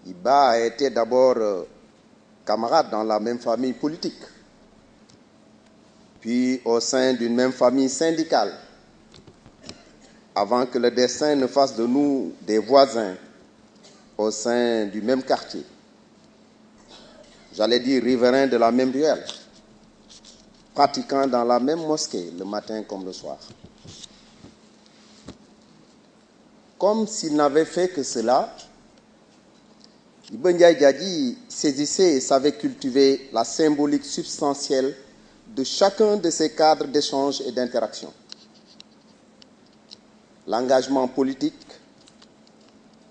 Iba a été d'abord camarade dans la même famille politique, puis au sein d'une même famille syndicale, avant que le destin ne fasse de nous des voisins au sein du même quartier. J'allais dire riverains de la même ruelle, pratiquant dans la même mosquée le matin comme le soir. Comme s'il n'avait fait que cela, Iba Ndiaye Diadji saisissait et savait cultiver la symbolique substantielle de chacun de ces cadres d'échange et d'interaction. L'engagement politique,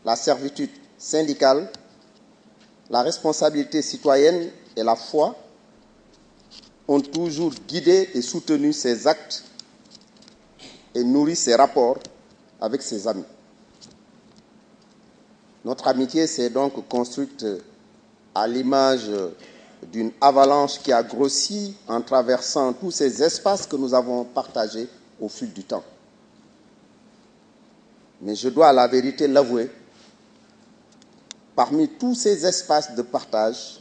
la servitude syndicale, la responsabilité citoyenne et la foi ont toujours guidé et soutenu ses actes et nourri ses rapports avec ses amis. Notre amitié s'est donc construite à l'image d'une avalanche qui a grossi en traversant tous ces espaces que nous avons partagés au fil du temps. Mais je dois à la vérité l'avouer, parmi tous ces espaces de partage,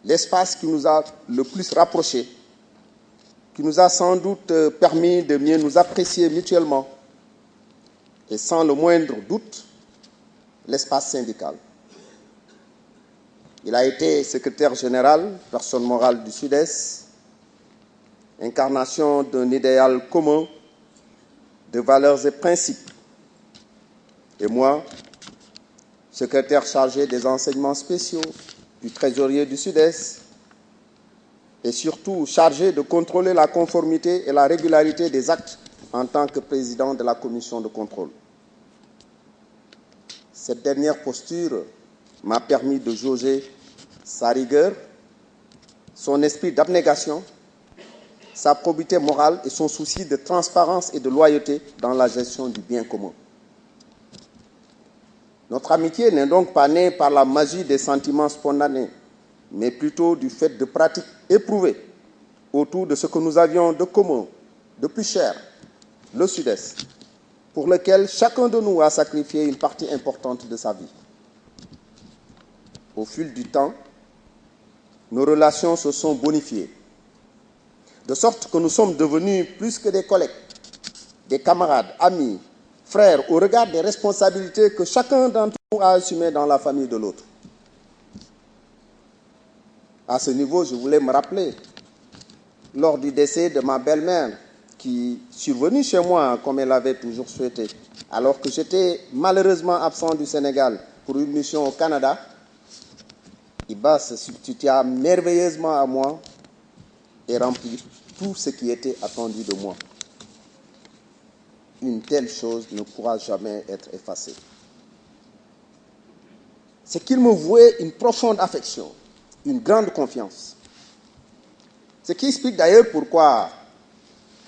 l'espace qui nous a le plus rapprochés, qui nous a sans doute permis de mieux nous apprécier mutuellement, et sans le moindre doute, l'espace syndical. Il a été secrétaire général, personne morale du Sud-Est, incarnation d'un idéal commun, de valeurs et principes. Et moi, secrétaire chargé des enseignements spéciaux, du trésorier du Sud-Est, et surtout chargé de contrôler la conformité et la régularité des actes en tant que président de la commission de contrôle. Cette dernière posture m'a permis de jauger sa rigueur, son esprit d'abnégation, sa probité morale et son souci de transparence et de loyauté dans la gestion du bien commun. Notre amitié n'est donc pas née par la magie des sentiments spontanés, mais plutôt du fait de pratiques éprouvées autour de ce que nous avions de commun, de plus cher, le Sud-Est, pour lequel chacun de nous a sacrifié une partie importante de sa vie. Au fil du temps, nos relations se sont bonifiées, de sorte que nous sommes devenus plus que des collègues, des camarades, amis, frères, au regard des responsabilités que chacun d'entre nous a assumées dans la famille de l'autre. À ce niveau, je voulais me rappeler, lors du décès de ma belle-mère, qui survenue chez moi comme elle avait toujours souhaité, alors que j'étais malheureusement absent du Sénégal pour une mission au Canada, Iba se substitua merveilleusement à moi et remplit tout ce qui était attendu de moi. Une telle chose ne pourra jamais être effacée. C'est qu'il me vouait une profonde affection, une grande confiance. Ce qui explique d'ailleurs pourquoi,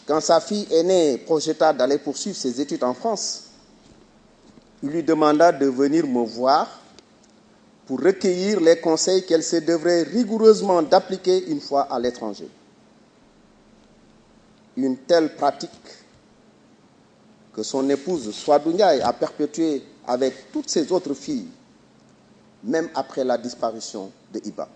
quand sa fille aînée projeta d'aller poursuivre ses études en France, il lui demanda de venir me voir pour recueillir les conseils qu'elle se devrait rigoureusement d'appliquer une fois à l'étranger. Une telle pratique que son épouse Souadou Ndiaye a perpétuée avec toutes ses autres filles, même après la disparition de Iba.